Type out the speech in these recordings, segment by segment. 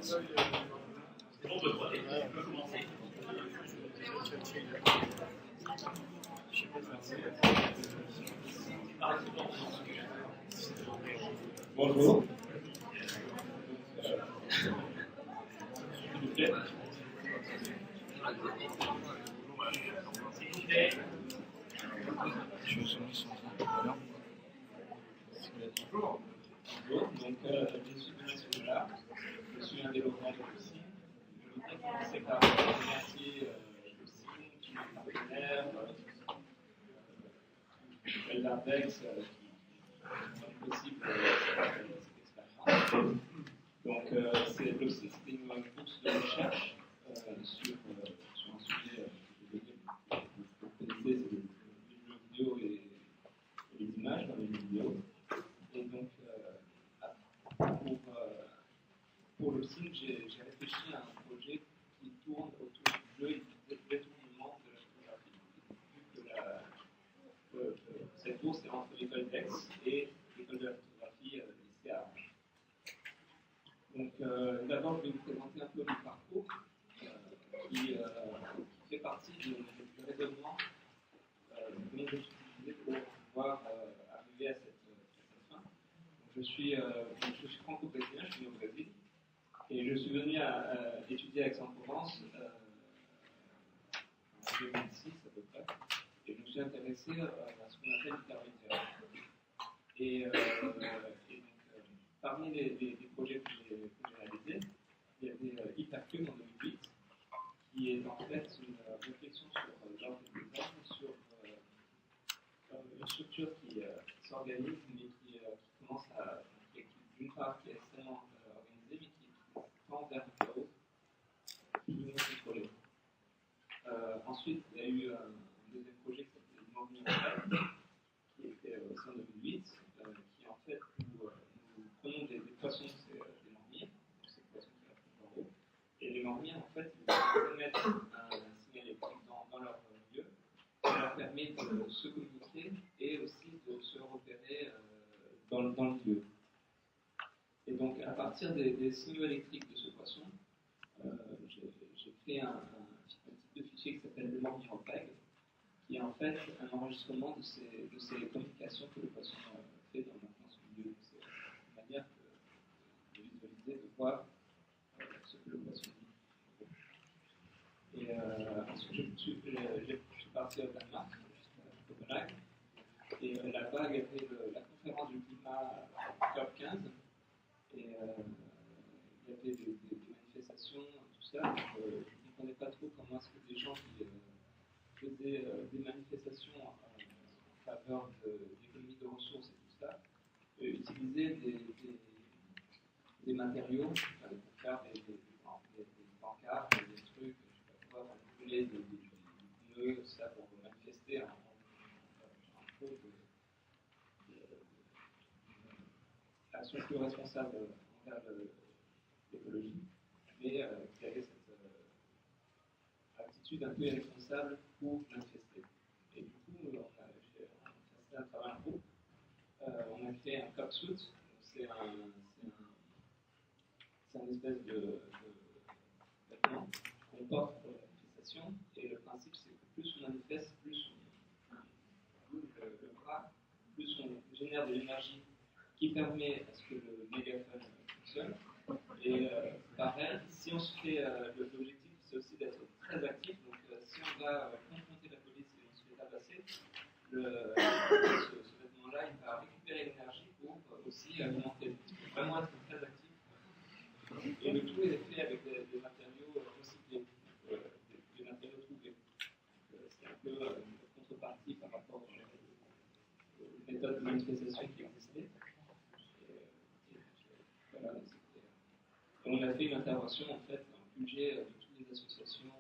bon, on peut commencer. Bonjour. Bonjour, donc je suis Benoît Soula, je suis un développeur de Lucine. Je voudrais commencer par remercier Lucine, tous les partenaires, l'Index qui rendent possible cette expérience. Donc Lucine, c'était une bourse de recherche sur un sujet que vous connaissez, c'est les jeux vidéo et les images dans les jeux vidéo. Et donc, pour le site, j'ai réfléchi à un projet qui tourne autour du jeu et du détournement de la photographie. Vu que cette bourse est entre l'école d'Aix et l'école de la photographie lycée à Arles. Donc, d'abord, je vais vous présenter un peu mon parcours qui fait partie du raisonnement que j'ai utilisé pour pouvoir arriver à cette fin. Je suis franco-brésilien, je suis né au Brésil, et je suis venu étudier à Aix-en-Provence en 2006 à peu près, et je me suis intéressé à ce qu'on appelle l'intermédiaire. Et donc, parmi les projets que j'ai réalisés, il y avait Hypercube en 2008, qui est en fait une réflexion sur l'ordre des armes, sur une structure qui s'organise, mais qui commence à, d'une part, qui est extrêmement organisée, mais qui tend vers le chaos, qui nous contrôler. Ensuite, il y a eu un deuxième projet qui s'appelait Mormier, qui était aussi en 2008, qui en fait, nous prenons des poissons, c'est des mormiers, donc ces poissons qui affrontent en haut, et les mormiers, en fait, ils émettent un signal électrique dans leur milieu, qui leur permet de se communiquer et aussi de se repérer dans le milieu. Et donc, à partir des signaux électriques de ce poisson, j'ai créé un type de fichier qui s'appelle le mormier-repeg, qui est en fait un enregistrement de ces communications que le poisson fait dans son milieu. C'est une manière de visualiser, de voir ce que le poisson dit. Et ensuite, je suis parti au Danemark, à Copenhague, et là-bas, il y avait la conférence du climat COP15, et il y avait des manifestations, tout ça. Donc, je ne comprenais pas trop comment est-ce que des gens qui faisaient des manifestations en faveur de l'économie de ressources et tout ça, utilisaient des matériaux pour faire des pancartes, des trucs, je ne sais pas quoi, manipuler des pneus, ça pour manifester un peu d'action plus responsable envers l'écologie, mais qui avait cette attitude un peu irresponsable pour manifester. Et du coup, j'ai fait un travail en groupe. On a créé un COP-suit, c'est un espèce de vêtement qu'on porte pour la manifestation, et le principe c'est que plus on manifeste, plus on bouge le bras, plus on génère de l'énergie qui permet à ce que le mégaphone fonctionne. Et pareil, si on se fait, l'objectif c'est aussi d'être très actif, donc si on va confronter la police et on se fait tabasser, ce vêtement-là il va récupérer l'énergie pour aussi alimenter. Il faut vraiment être très actif. Et le tout est fait avec des matériaux recyclés, des matériaux trouvés. C'est un peu une contrepartie par rapport aux méthodes de manifestation qui existaient. Voilà, et on a fait une intervention en fait en budget de toutes les associations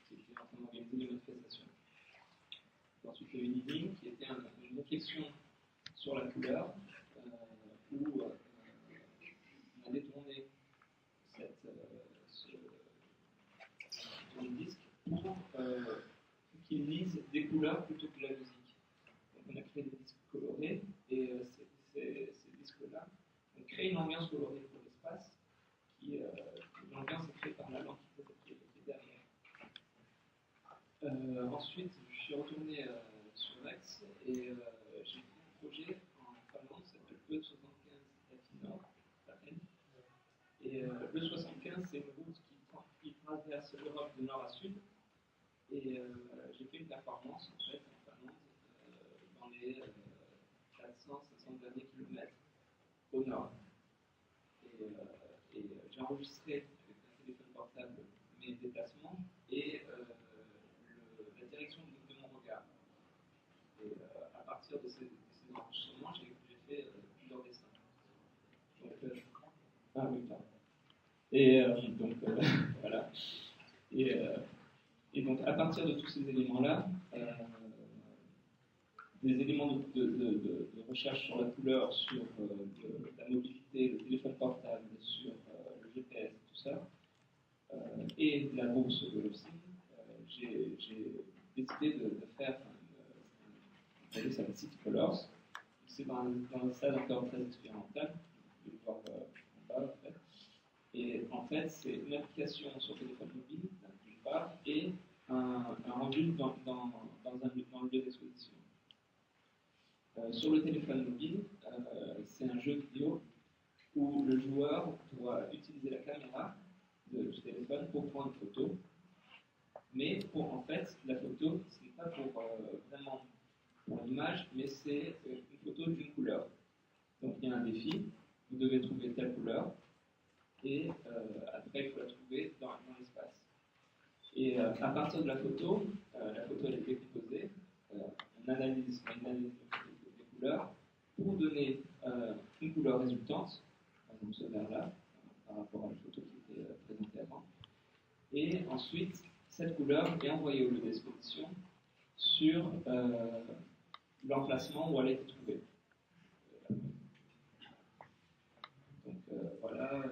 qui étaient en train d'organiser des manifestations. Ensuite, il y a eu Living qui était une réflexion sur la couleur où on a détourné ce disque pour qu'il lise des couleurs plutôt que la musique. Donc on a créé des disques colorés et ces disques-là ont créé une ambiance colorée pour l'espace l'ambiance est créée par la lampe qui est derrière. Ensuite, je suis retourné sur Aix et j'ai fait un projet en Finlande, ça s'appelle E75 Latinor, et le 75, c'est une route qui traverse l'Europe de nord à sud. Et j'ai fait une performance en fait en Finlande dans les 400-500 derniers kilomètres au nord. Et j'ai enregistré avec un téléphone portable mes déplacements et la direction de mon regard. Et à partir de ces enregistrements, j'ai fait plusieurs dessins. Donc, ah oui, pardon. Et donc voilà. Et donc à partir de tous ces éléments-là, des éléments de recherche sur la couleur, sur la mobilité, le téléphone portable, sur le GPS, tout ça, et la bourse de l'OSIM, j'ai décidé de faire un ça s'appelle City Colors. C'est dans un stade encore très expérimental, vous pouvez le voir en bas en fait. Et en fait, c'est une application sur téléphone mobile, d'une part, et un rendu dans le lieu d'exposition. Sur le téléphone mobile, c'est un jeu vidéo où le joueur doit utiliser la caméra du téléphone pour prendre une photo. Mais en fait, la photo, ce n'est pas vraiment pour l'image, mais c'est une photo d'une couleur. Donc il y a un défi, vous devez trouver telle couleur, et après il faut la trouver dans l'espace. Et à partir de la photo elle est décomposée, on analyse les couleurs pour donner une couleur résultante, par exemple ce vert-là, par rapport à la photo qui était présentée avant. Et ensuite, cette couleur est envoyée au lieu d'exposition sur l'emplacement où elle a été trouvée. Donc voilà,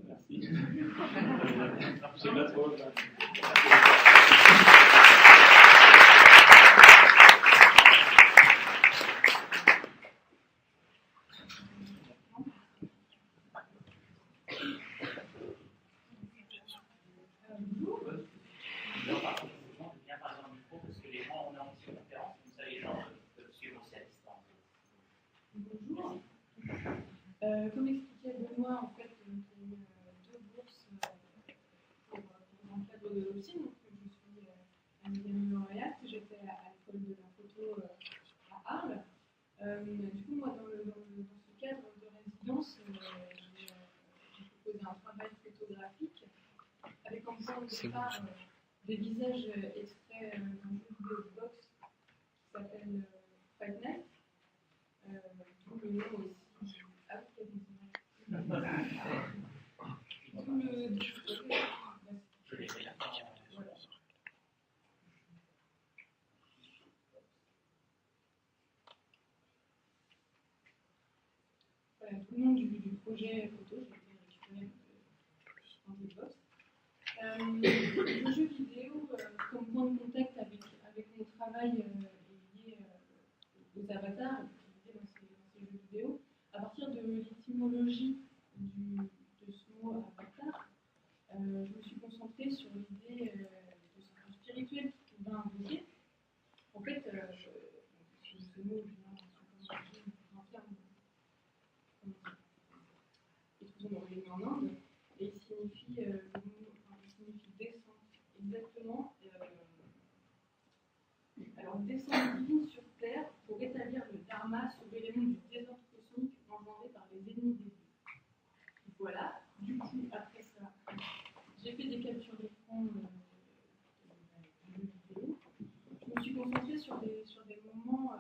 merci. Je sais pas trop. Comme expliquait Benoît, en fait, il y a eu deux bourses dans le cadre de l'OSIM. Donc, je suis ingénieure lauréate, j'étais à l'école de la photo à Arles. Du coup, moi, dans ce cadre de résidence, j'ai proposé un travail photographique avec en point de départ des visages extraits d'un jeu vidéo de boxe qui s'appelle Fight Night, d'où le nom aussi. Voilà, tout le nom du projet photo, j'ai été récupéré dans des box. Le jeu vidéo, comme point de contact avec mon travail lié aux avatars utilisés dans ces jeux vidéo, à partir de l'étymologie de ce mot avatar, je me suis concentrée sur l'idée de ce spirituel qui pouvait invoquer. En fait, ce mot vient d'un terme qui est toujours originaire en Inde, et il signifie descente. Exactement. Alors, descente divine sur Terre pour rétablir le dharma, sauver les mondes du désordre cosmique engendré par les ennemis des dieux. Voilà. Du coup, après ça, j'ai fait des captures d'écran de vidéo. Je me suis concentrée sur des moments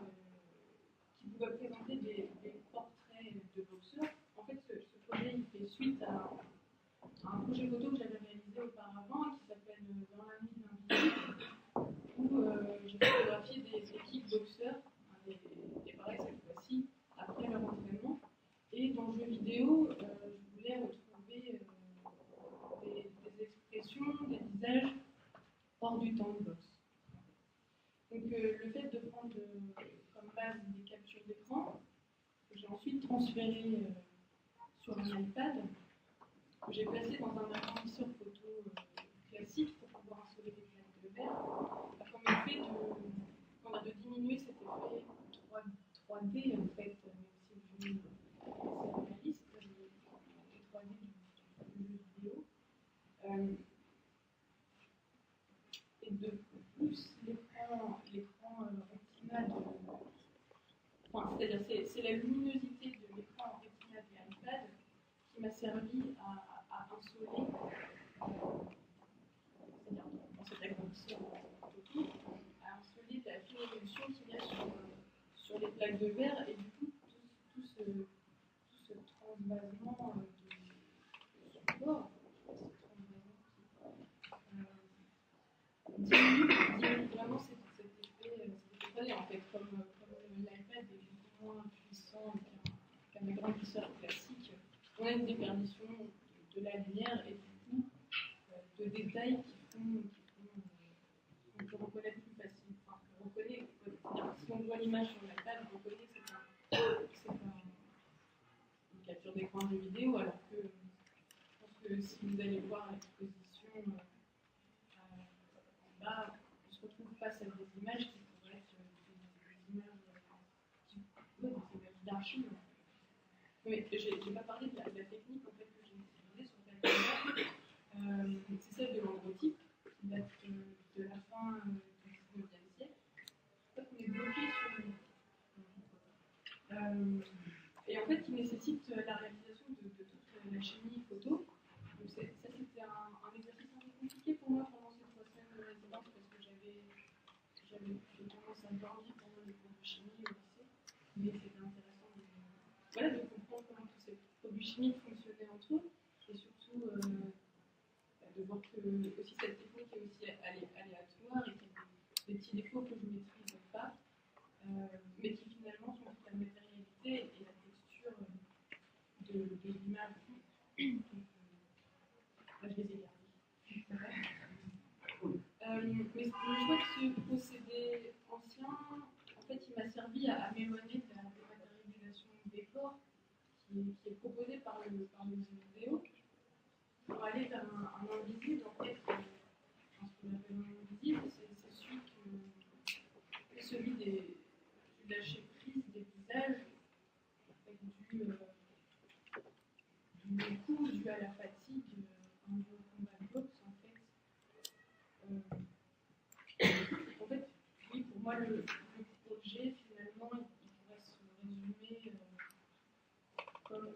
qui pouvaient présenter des portraits de boxeurs. En fait, ce projet il fait suite à un projet photo que j'avais réalisé auparavant qui s'appelle Dans la nuit invisible, où j'ai photographié des kickboxeurs, et pareil cette fois-ci, après leur entraînement. Et dans le jeu vidéo, je voulais retrouver des expressions, des visages hors du temps de boxe. Donc le fait de prendre comme base des captures d'écran, que j'ai ensuite transférées sur un iPad, que j'ai placé dans un agrandisseur photo classique pour pouvoir installer des plaques de verre, a comme effet de diminuer cet effet 3D en fait, même si c'est assez réaliste, les 3D du jeu vidéo. Et de plus, l'écran Retina c'est-à-dire c'est la luminosité de l'écran Retina du iPad qui m'a servi à insoler, c'est-à-dire dans cet agrandisseur photo, à insoler la fine évolution qu'il y a sur les plaques de verre et du coup tout ce transvasement de support, diminue vraiment cet effet en fait, comme l'iPad est beaucoup moins puissant qu'un agrandisseur classique, on a une déperdition de la lumière et du coup de détails qui font qu'on peut reconnaître plus facilement. Enfin, on reconnaît, si on voit l'image sur l'iPad, on reconnaît que c'est une capture d'écran de vidéo, alors que je pense que si vous allez voir l'exposition en bas, on se retrouve face à des images qui pourraient être des images d'archives. Mais j'ai pas parlé de la technique en fait, que j'ai utilisée sur le plateau. C'est celle de l'androtype, qui date de la fin du XIXe siècle. En fait, on est bloqué sur et en fait, qui nécessite la réalisation de toute la chimie photo. Donc ça, c'était un exercice un peu compliqué pour moi pendant ces 3 semaines de résidence parce que j'avais tendance à dormir pendant les cours de chimie au lycée. Mais c'était intéressant de comprendre comment tous ces produits chimiques fonctionnaient entre eux et surtout de voir que aussi cette technique est aussi aléatoire et qu'il y a des petits défauts que je ne maîtrise pas, mais qui finalement sont toute la matérialité et la texture de l'image. Là, je les ai gardés. Mais je vois que ce procédé ancien, en fait, il m'a servi à m'éloigner de la dématérialisation des corps qui est proposée par le jeu vidéo pour aller vers un invisible. En fait, ce qu'on appelle un invisible, c'est celui du lâcher prise des visages du coup dû à la fatigue en combat de boxe en fait, oui, pour moi le projet finalement il pourrait se résumer comme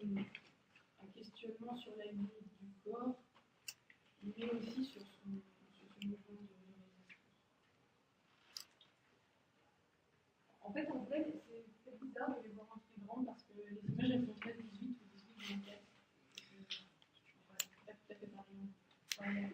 un questionnement sur la vie du corps, mais aussi sur son mouvement de résistance. En fait, c'est bizarre de les voir en très grand parce que les images elles font 13-18 ou 18-24. Pas tout à fait pareil.